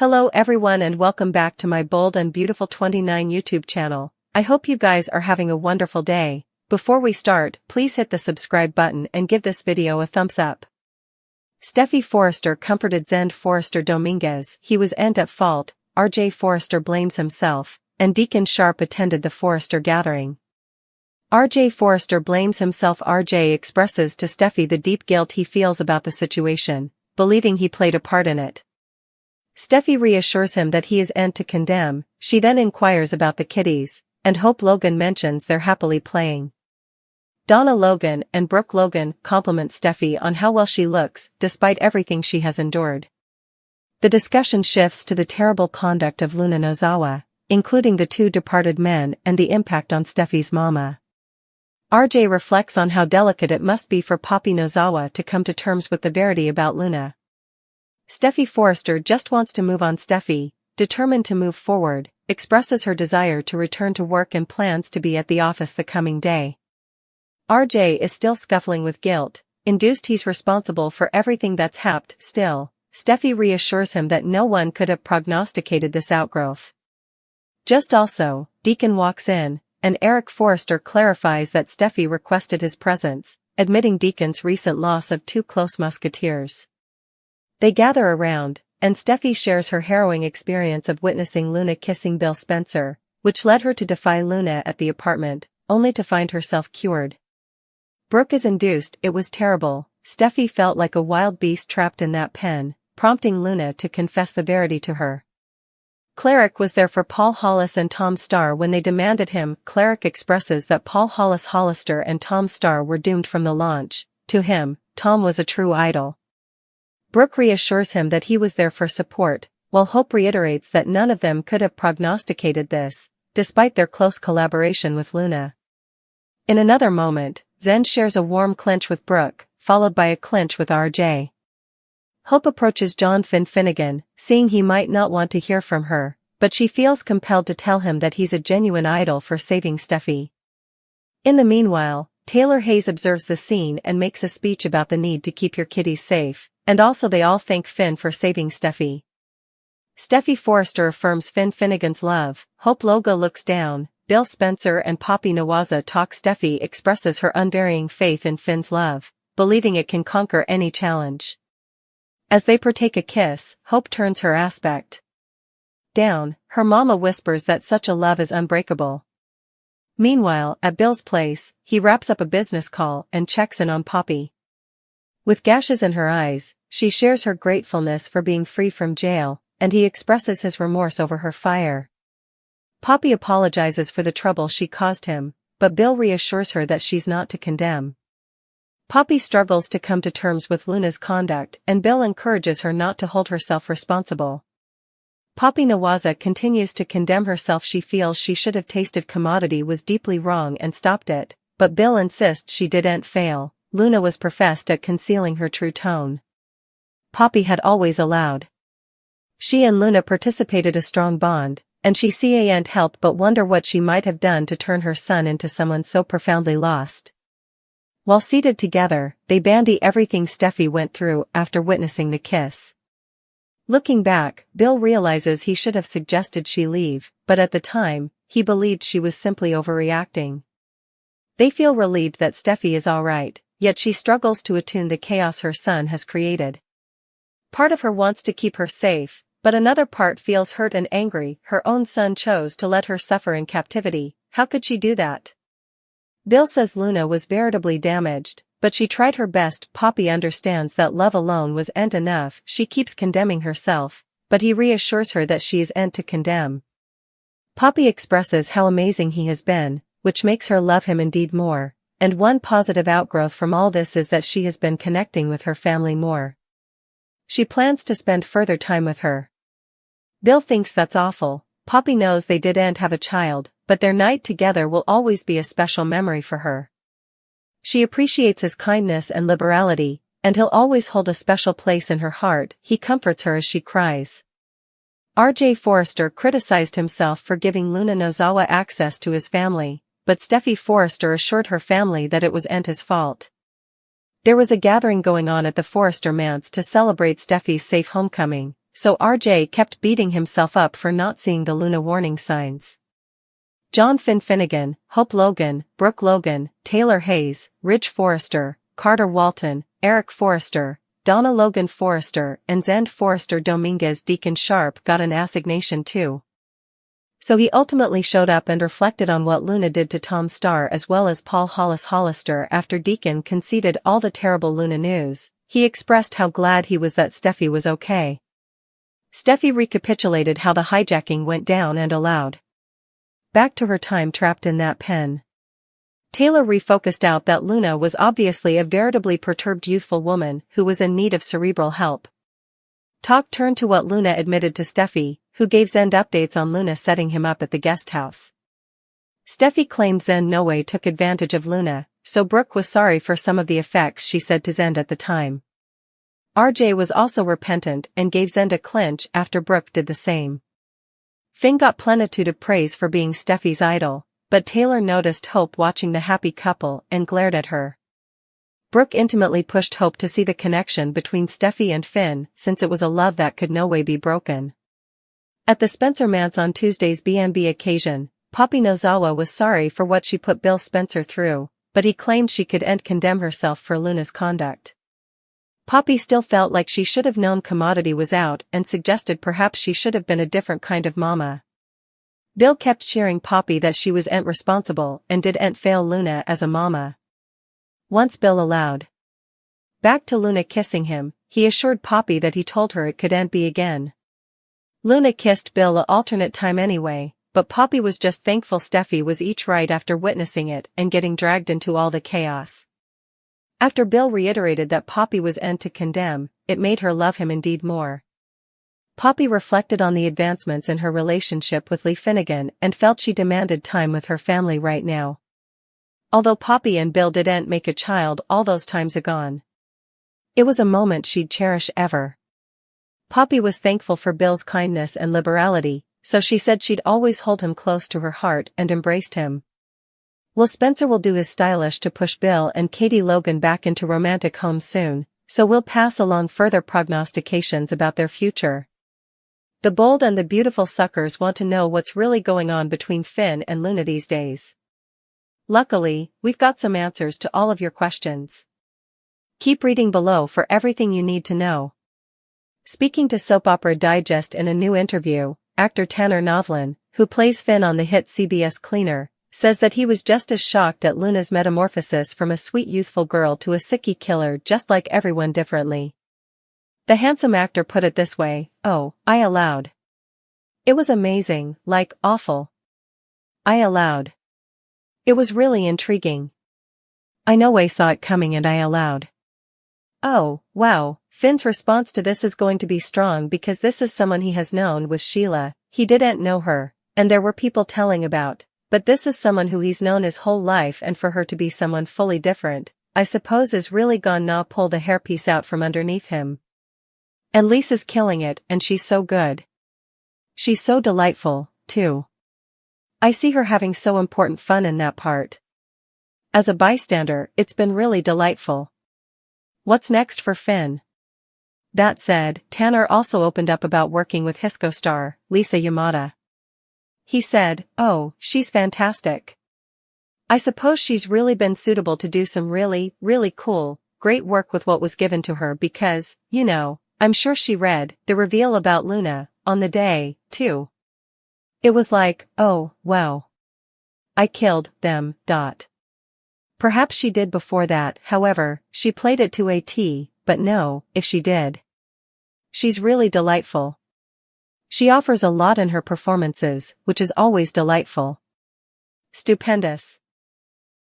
Hello everyone and welcome back to my Bold and Beautiful 29 YouTube channel. I hope you guys are having a wonderful day. Before we start, please hit the subscribe button and give this video a thumbs up. Steffy Forrester comforted Zende Forrester Dominguez. He was at fault. RJ Forrester blames himself, and Deacon Sharp attended the Forrester gathering. RJ Forrester blames himself. RJ expresses to Steffy the deep guilt he feels about the situation, believing he played a part in it. Steffy reassures him that he is to condemn. She then inquires about the kiddies, and Hope Logan mentions they're happily playing. Donna Logan and Brooke Logan compliment Steffy on how well she looks, despite everything she has endured. The discussion shifts to the terrible conduct of Luna Nozawa, including the two departed men and the impact on Steffy's mama. RJ reflects on how delicate it must be for Poppy Nozawa to come to terms with the verity about Luna. Steffy Forrester just wants to move on. Steffy, determined to move forward, expresses her desire to return to work and plans to be at the office the coming day. RJ is still scuffling with guilt, induced he's responsible for everything that's happened. Still, Steffy reassures him that no one could have prognosticated this outgrowth. Just also, Deacon walks in, and Eric Forrester clarifies that Steffy requested his presence, admitting Deacon's recent loss of two close musketeers. They gather around, and Steffy shares her harrowing experience of witnessing Luna kissing Bill Spencer, which led her to defy Luna at the apartment, only to find herself cured. Brooke is induced. It was terrible. Steffy felt like a wild beast trapped in that pen, prompting Luna to confess the verity to her. Cleric was there for Paul Hollis and Tom Starr when they demanded him. Cleric expresses that Paul Hollister and Tom Starr were doomed from the launch. To him, Tom was a true idol. Brooke reassures him that he was there for support, while Hope reiterates that none of them could have prognosticated this, despite their close collaboration with Luna. In another moment, Zende shares a warm clinch with Brooke, followed by a clinch with RJ. Hope approaches John Finnegan, seeing he might not want to hear from her, but she feels compelled to tell him that he's a genuine idol for saving Steffy. In the meanwhile, Taylor Hayes observes the scene and makes a speech about the need to keep your kiddies safe, and also they all thank Finn for saving Steffy. Steffy Forrester affirms Finnegan's love. Hope Logan looks down. Bill Spencer and Poppy Nozawa talk. Steffy expresses her unvarying faith in Finn's love, believing it can conquer any challenge. As they partake a kiss, Hope turns her aspect down. Her mama whispers that such a love is unbreakable. Meanwhile, at Bill's place, he wraps up a business call and checks in on Poppy. With gashes in her eyes, she shares her gratefulness for being free from jail, and he expresses his remorse over her fire. Poppy apologizes for the trouble she caused him, but Bill reassures her that she's not to condemn. Poppy struggles to come to terms with Luna's conduct, and Bill encourages her not to hold herself responsible. Poppy Nozawa continues to condemn herself. She feels she should have tasted commodity was deeply wrong and stopped it, but Bill insists she didn't fail. Luna was professed at concealing her true tone. Poppy had always allowed. She and Luna participated a strong bond, and she can't help but wonder what she might have done to turn her son into someone so profoundly lost. While seated together, they bandy everything Steffy went through after witnessing the kiss. Looking back, Bill realizes he should have suggested she leave, but at the time, he believed she was simply overreacting. They feel relieved that Steffy is alright, yet she struggles to attune the chaos her son has created. Part of her wants to keep her safe, but another part feels hurt and angry. Her own son chose to let her suffer in captivity. How could she do that? Bill says Luna was veritably damaged, but she tried her best. Poppy understands that love alone wasn't enough. She keeps condemning herself, but he reassures her that she is to condemn. Poppy expresses how amazing he has been, which makes her love him indeed more, and one positive outgrowth from all this is that she has been connecting with her family more. She plans to spend further time with her. Bill thinks that's awful. Poppy knows they didn't have a child, but their night together will always be a special memory for her. She appreciates his kindness and liberality, and he'll always hold a special place in her heart. He comforts her as she cries. RJ Forrester criticized himself for giving Luna Nozawa access to his family, but Steffy Forrester assured her family that it wasn't his fault. There was a gathering going on at the Forrester manse to celebrate Steffy's safe homecoming, so RJ kept beating himself up for not seeing the Luna warning signs. John Finn Finnegan, Hope Logan, Brooke Logan, Taylor Hayes, Ridge Forrester, Carter Walton, Eric Forrester, Donna Logan Forrester and Zende Forrester Dominguez. Deacon Sharp got an assignation too. So he ultimately showed up and reflected on what Luna did to Tom Starr as well as Paul Hollis Hollister after Deacon conceded all the terrible Luna news. He expressed how glad he was that Steffy was okay. Steffy recapitulated how the hijacking went down and allowed back to her time trapped in that pen. Taylor refocused out that Luna was obviously a veritably perturbed youthful woman who was in need of cerebral help. Talk turned to what Luna admitted to Steffy, who gave Zende updates on Luna setting him up at the guest house. Steffy claimed Zende no way took advantage of Luna, so Brooke was sorry for some of the effects she said to Zende at the time. RJ was also repentant and gave Zende a clinch after Brooke did the same. Finn got plenitude of praise for being Steffy's idol, but Taylor noticed Hope watching the happy couple and glared at her. Brooke intimately pushed Hope to see the connection between Steffy and Finn since it was a love that could no way be broken. At the Spencer Manse on Tuesday's B&B occasion, Poppy Nozawa was sorry for what she put Bill Spencer through, but he claimed she couldn't condemn herself for Luna's conduct. Poppy still felt like she should have known commodity was out and suggested perhaps she should have been a different kind of mama. Bill kept cheering Poppy that she was responsible and didn't fail Luna as a mama. Once Bill allowed back to Luna kissing him, he assured Poppy that he told her it couldn't be again. Luna kissed Bill an alternate time anyway, but Poppy was just thankful Steffy was each right after witnessing it and getting dragged into all the chaos. After Bill reiterated that Poppy was to condemn, it made her love him indeed more. Poppy reflected on the advancements in her relationship with Lee Finnegan and felt she demanded time with her family right now. Although Poppy and Bill didn't make a child all those times agone, it was a moment she'd cherish ever. Poppy was thankful for Bill's kindness and liberality, so she said she'd always hold him close to her heart and embraced him. Will Spencer will do his stylish to push Bill and Katie Logan back into romantic homes soon, so we'll pass along further prognostications about their future. The bold and the beautiful suckers want to know what's really going on between Finn and Luna these days. Luckily, we've got some answers to all of your questions. Keep reading below for everything you need to know. Speaking to Soap Opera Digest in a new interview, actor Tanner Novlin, who plays Finn on the hit CBS Cleaner, says that he was just as shocked at Luna's metamorphosis from a sweet youthful girl to a sickie killer just like everyone differently. The handsome actor put it this way, "Oh, I allowed. It was amazing, like, awful. I allowed. It was really intriguing. I no way saw it coming and I allowed." Oh, wow, Finn's response to this is going to be strong because this is someone he has known with Sheila, he didn't know her, and there were people telling about. But this is someone who he's known his whole life and for her to be someone fully different, I suppose is really gonna pull the hairpiece out from underneath him. And Lisa's killing it and she's so good. She's so delightful, too. I see her having so important fun in that part. As a bystander, it's been really delightful. What's next for Finn? That said, Tanner also opened up about working with Hisco star, Lisa Yamada. He said, "Oh, she's fantastic. I suppose she's really been suitable to do some really, really cool, great work with what was given to her because, you know, I'm sure she read the reveal about Luna on the day, too. It was like, oh, wow. I killed them, . Perhaps she did before that, however, she played it to a T, but no, if she did. She's really delightful. She offers a lot in her performances, which is always delightful. Stupendous.